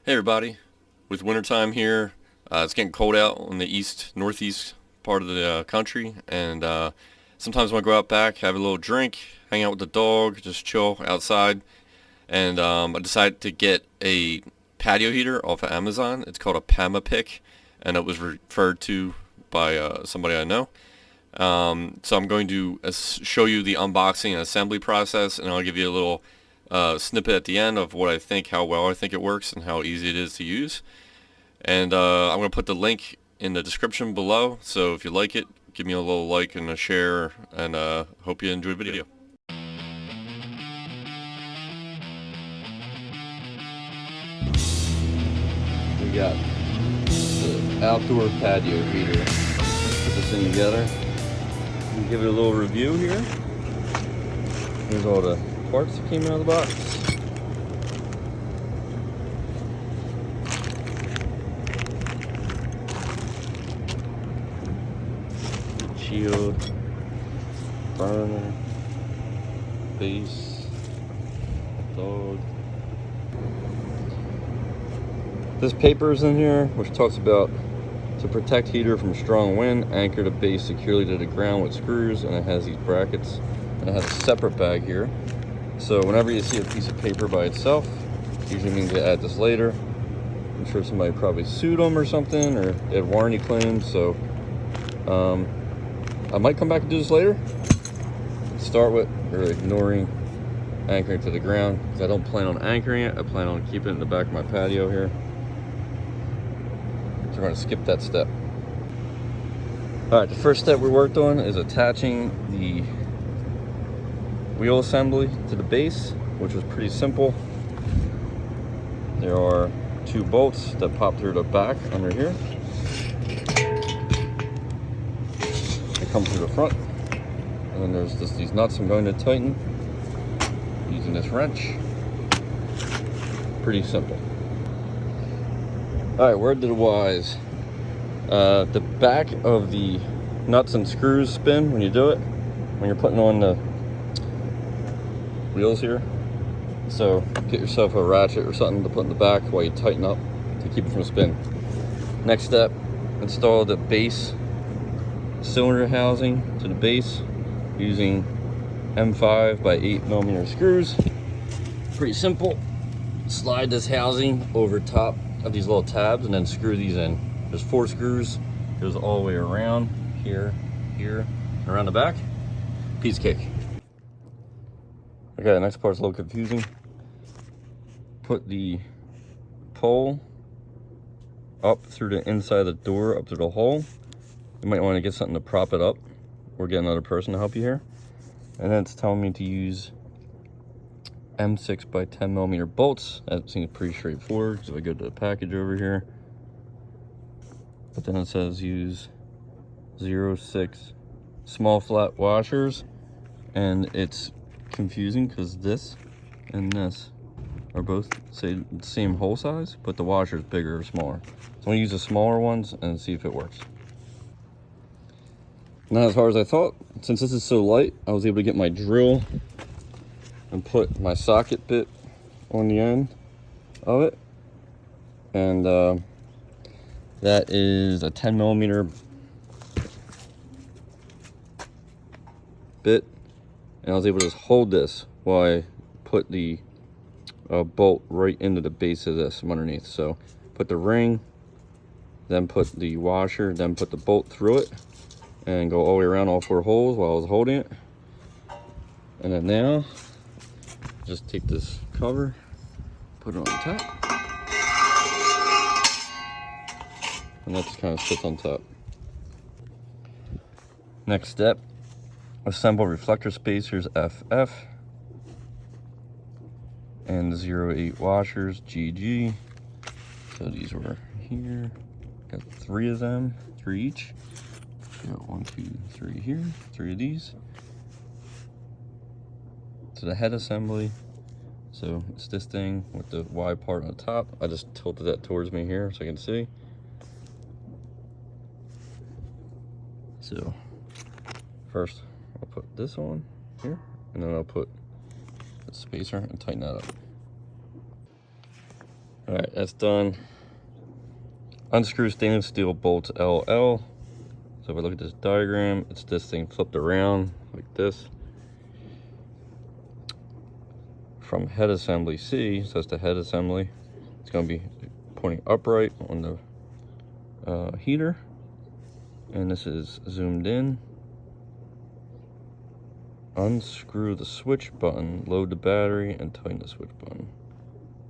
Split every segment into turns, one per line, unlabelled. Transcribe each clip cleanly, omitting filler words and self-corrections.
Hey everybody, with wintertime here, it's getting cold out in the northeast part of the country, and sometimes when I go out back, have a little drink, hang out with the dog, just chill outside, and I decided to get a patio heater off of Amazon. It's called a PamaPic, and it was referred to by somebody I know. So I'm going to show you the unboxing and assembly process, and I'll give you a little snippet at the end of what I think, how well I think it works, and how easy it is to use. And I'm going to put the link in the description below, so if you like it, give me a little like and a share, and hope you enjoy the video.
We got the outdoor patio heater. Put this thing together. And give it a little review here. Here's all the parts that came out of the box. Shield, burner, base, dog. This paper is in here, which talks about to protect heater from strong wind, anchor the base securely to the ground with screws, and it has these brackets, and it has a separate bag here. So whenever you see a piece of paper by itself, usually means they add this later. I'm sure somebody probably sued them or something, or they had warranty claims, so I might come back and do this later. Start with, or ignoring anchoring to the ground, because I don't plan on anchoring it. I plan on keeping it in the back of my patio here. So we're going to skip that step. Alright, the first step we worked on is attaching the wheel assembly to the base, which was pretty simple. There are two bolts that pop through the back under here. They come through the front. And then there's just these nuts I'm going to tighten using this wrench. Pretty simple. Alright, word to the wise. The back of the nuts and screws spin when you do it, when you're putting on the wheels here. So get yourself a ratchet or something to put in the back while you tighten up to keep it from spin. Next step, install the base cylinder housing to the base using M5 by 8mm screws. Pretty simple. Slide this housing over top of these little tabs and then screw these in. There's 4 screws, goes all the way around here, here, and around the back. Piece of cake. Okay, the next part's a little confusing. Put the pole up through the inside of the door, up through the hole. You might want to get something to prop it up, or get another person to help you here. And then it's telling me to use M6 by 10mm bolts. That seems pretty straightforward. So if I go to the package over here, but then it says use 0.6 small flat washers, and it's confusing because this and this are both say the same hole size, but the washer is bigger or smaller. So I'm gonna use the smaller ones and see if it works. Not as hard as I thought. Since this is so light, I was able to get my drill and put my socket bit on the end of it, and that is a 10mm bit, and I was able to just hold this while I put the bolt right into the base of this from underneath. So put the ring, then put the washer, then put the bolt through it, and go all the way around all 4 holes while I was holding it. And then now, just take this cover, put it on top, and that just kind of sits on top. Next step, assemble reflector spacers FF and the 0.8 washers GG. So these were here. Got 3 of them, 3 each. Got 1, 2, 3 here, 3 of these. To the head assembly. So it's this thing with the wide part on the top. I just tilted that towards me here so I can see. So first I'll put this on here, and then I'll put the spacer and tighten that up. All right, that's done. Unscrew stainless steel bolts LL. So if I look at this diagram, it's this thing flipped around like this. From head assembly C, so that's the head assembly. It's going to be pointing upright on the heater. And this is zoomed in. Unscrew the switch button, load the battery, and tighten the switch button.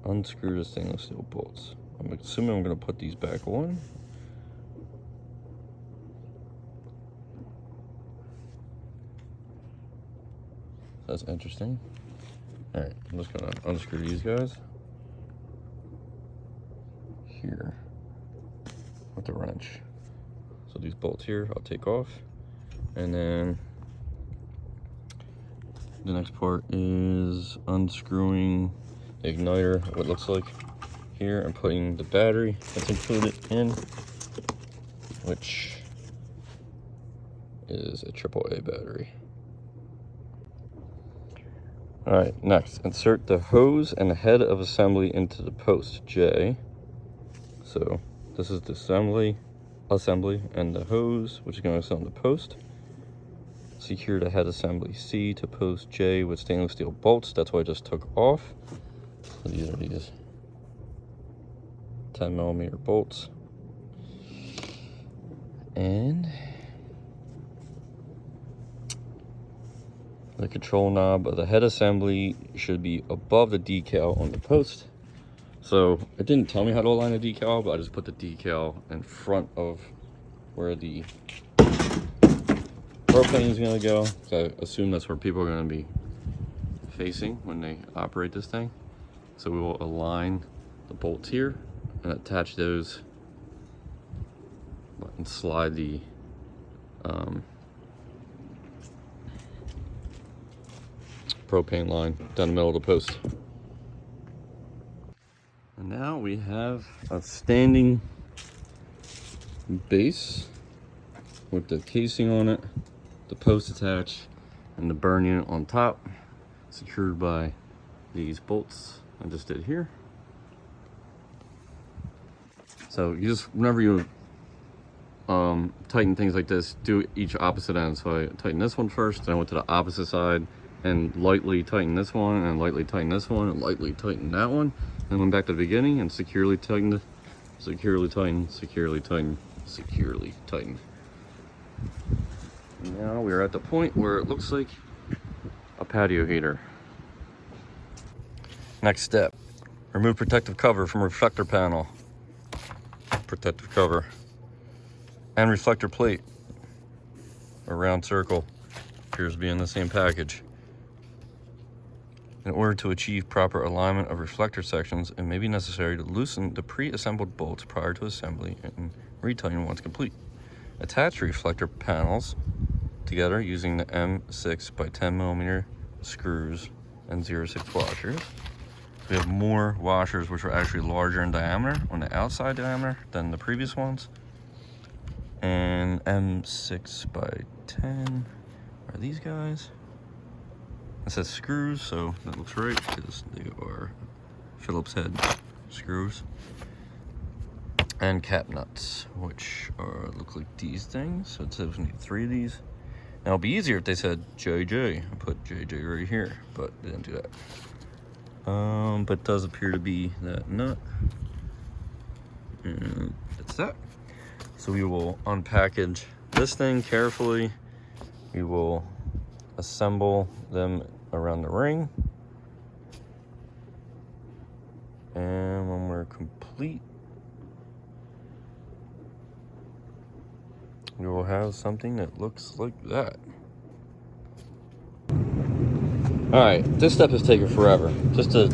Unscrew the stainless steel bolts. I'm assuming I'm going to put these back on. That's interesting. All right, I'm just going to unscrew these guys here with the wrench. So these bolts here, I'll take off, and then the next part is unscrewing the igniter, what it looks like here, and putting the battery that's included in, which is a AAA battery. All right, next, insert the hose and the head of assembly into the post J. So this is the assembly, and the hose, which is going to sit on the post. Secure the head assembly C to post J with stainless steel bolts. That's what I just took off. So these are these 10mm bolts. And the control knob of the head assembly should be above the decal on the post. So it didn't tell me how to align the decal, but I just put the decal in front of where the propane is going to go. So I assume that's where people are going to be facing when they operate this thing. So we will align the bolts here and attach those and slide the propane line down the middle of the post. And now we have a standing base with the casing on it, the post attached, and the burn unit on top, secured by these bolts I just did here. So you just, whenever you tighten things like this, do each opposite end. So I tighten this one first, then I went to the opposite side and lightly tighten this one, and lightly tighten this one, and lightly tighten that one, and went back to the beginning and securely tightened, securely tighten, securely tighten, securely tighten. Now we're at the point where it looks like a patio heater. Next step, remove protective cover from reflector panel. Protective cover. And reflector plate. A round circle. Appears to be in the same package. In order to achieve proper alignment of reflector sections, it may be necessary to loosen the pre-assembled bolts prior to assembly and retighten once complete. Attach reflector panels together using the M6 by 10mm screws and 0.6 washers. We have more washers which are actually larger in diameter on the outside diameter than the previous ones. And M6 by 10 are these guys. It says screws, so that looks right because they are Phillips head screws. And cap nuts, which are look like these things. So it says we need 3 of these. Now it'd be easier if they said JJ. I put JJ right here, but they didn't do that. But it does appear to be that nut. And that's that. So we will unpackage this thing carefully. We will assemble them around the ring. And when we're complete, we will have something that looks like that. Alright, this step has taken forever, just to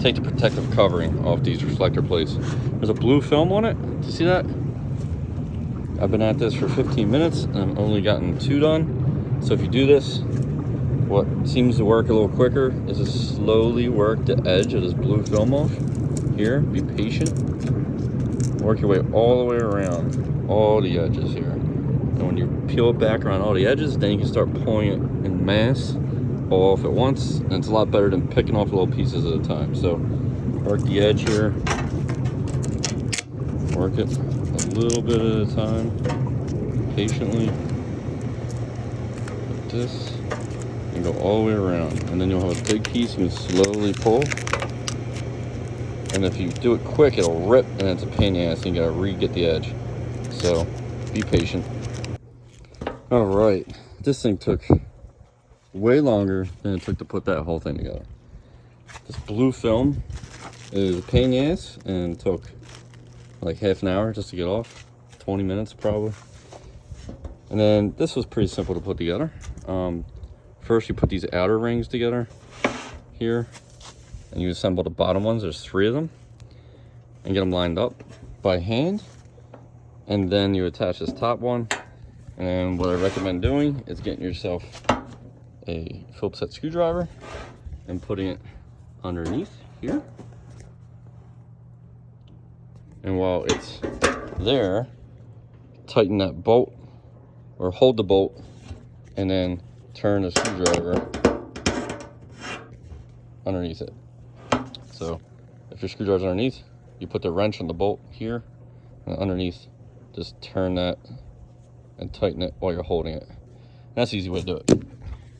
take the protective covering off these reflector plates. There's a blue film on it, do you see that? I've been at this for 15 minutes and I've only gotten 2 done. So if you do this, what seems to work a little quicker is to slowly work the edge of this blue film off. Here, be patient. Work your way all the way around all the edges here. And when you peel it back around all the edges, then you can start pulling it in mass all off at once. And it's a lot better than picking off little pieces at a time. So work the edge here work it a little bit at a time, patiently, like this, and go all the way around. And then you'll have a big piece you can slowly pull. And if you do it quick, it'll rip, and it's a pain in the ass, and you gotta re-get the edge. So, be patient. Alright, this thing took way longer than it took to put that whole thing together. This blue film is a pain in the ass, and took like half an hour just to get off. 20 minutes probably. And then this was pretty simple to put together. First you put these outer rings together here, and you assemble the bottom ones. There's 3 of them, and get them lined up by hand. And then you attach this top one. And what I recommend doing is getting yourself a Phillips head screwdriver and putting it underneath here. And while it's there, tighten that bolt, or hold the bolt, and then turn the screwdriver underneath it. So if your screwdriver's underneath, you put the wrench on the bolt here, and underneath, just turn that and tighten it while you're holding it. That's the easy way to do it.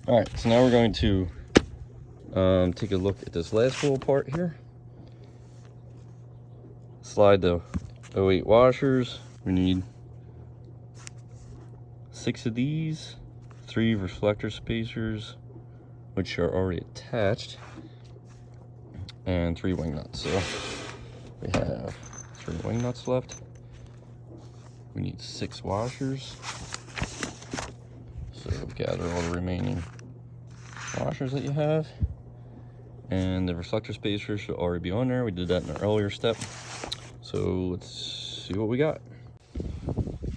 All right, so now we're going to take a look at this last little part here. Slide the 08 washers. We need 6 of these, 3 reflector spacers, which are already attached, and 3 wing nuts. So we have 3 wing nuts left. We need 6 washers. So gather all the remaining washers that you have. And the reflector spacer should already be on there. We did that in an earlier step. So let's see what we got.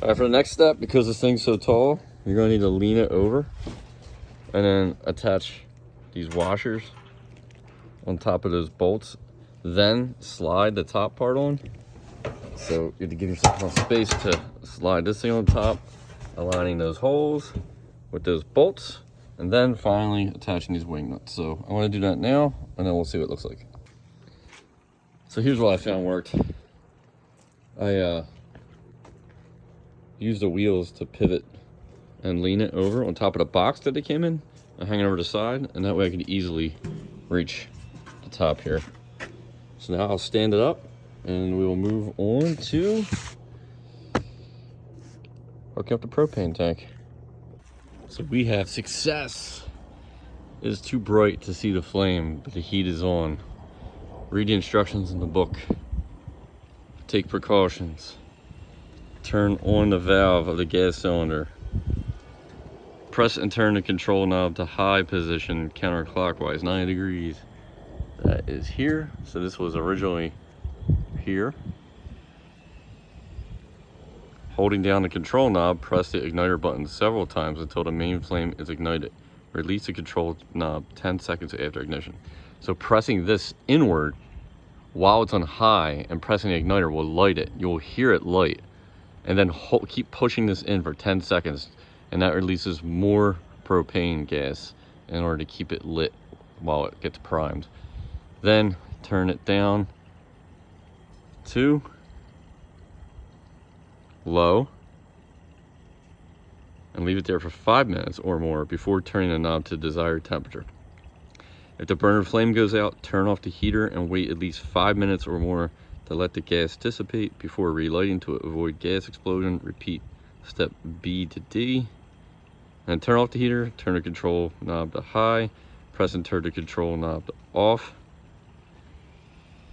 All right, for the next step, because this thing's so tall, you're gonna need to lean it over and then attach these washers on top of those bolts. Then slide the top part on. So you have to give yourself enough space to slide this thing on top, aligning those holes with those bolts, and then finally attaching these wing nuts. So I want to do that now, and then we'll see what it looks like. So here's what I found worked. I used the wheels to pivot and lean it over on top of the box that they came in, and hang it over the side, and that way I can easily reach the top here. So now I'll stand it up, and we will move on to hooking up the propane tank. So we have success. It is too bright to see the flame, but the heat is on. Read the instructions in the book. Take precautions. Turn on the valve of the gas cylinder. Press and turn the control knob to high position counterclockwise, 90 degrees. That is here. So this was originally here. Holding down the control knob, press the igniter button several times until the main flame is ignited. Release the control knob 10 seconds after ignition. So pressing this inward while it's on high and pressing the igniter will light it. You will hear it light. And then keep pushing this in for 10 seconds, and that releases more propane gas in order to keep it lit while it gets primed. Then turn it down to low and leave it there for 5 minutes or more before turning the knob to desired temperature. If the burner flame goes out, turn off the heater and wait at least 5 minutes or more to let the gas dissipate before relighting to avoid gas explosion. Repeat step B to D. And turn off the heater, turn the control knob to high, press and turn the control knob to off.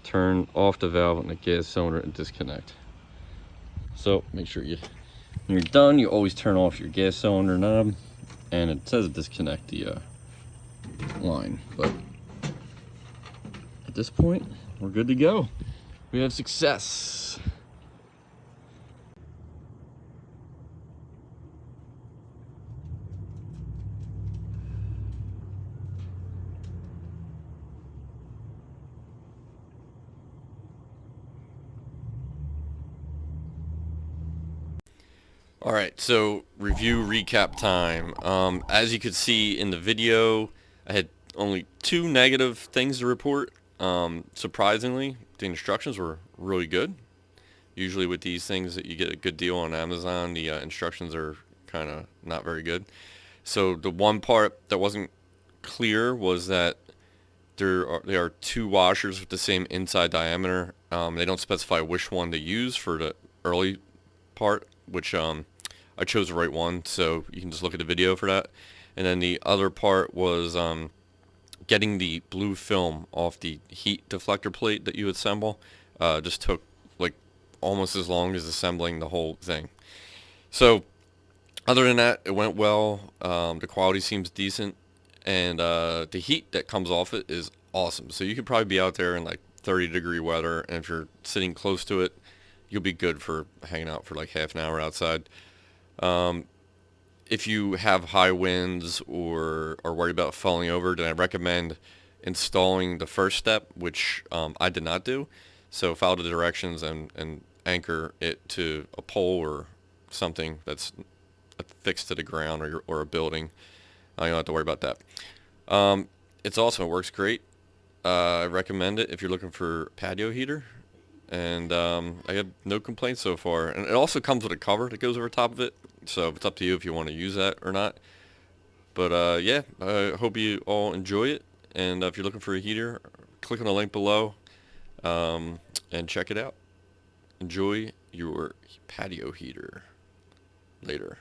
Turn off the valve on the gas cylinder and disconnect. So make sure when you're done, you always turn off your gas cylinder knob, and it says disconnect the line, but at this point we're good to go. We have success.
All right, so review recap time. As you could see in the video, I had only 2 negative things to report. Surprisingly, the instructions were really good. Usually with these things that you get a good deal on Amazon, the instructions are kind of not very good. So the one part that wasn't clear was that there are two washers with the same inside diameter. They don't specify which one to use for the early part, which I chose the right one, so you can just look at the video for that. And then the other part was getting the blue film off the heat deflector plate that you assemble. Just took like almost as long as assembling the whole thing. So other than that, it went well. The quality seems decent, and the heat that comes off it is awesome. So you could probably be out there in like 30-degree weather, and if you're sitting close to it, you'll be good for hanging out for like half an hour outside. If you have high winds or are worried about falling over, then I recommend installing the first step, which I did not do. So follow the directions and anchor it to a pole or something that's fixed to the ground or a building. You don't have to worry about that. It's awesome. It works great. I recommend it if you're looking for patio heater. And I have no complaints so far. And it also comes with a cover that goes over top of it. So it's up to you if you want to use that or not. But yeah, I hope you all enjoy it. And if you're looking for a heater, click on the link below and check it out. Enjoy your patio heater. Later.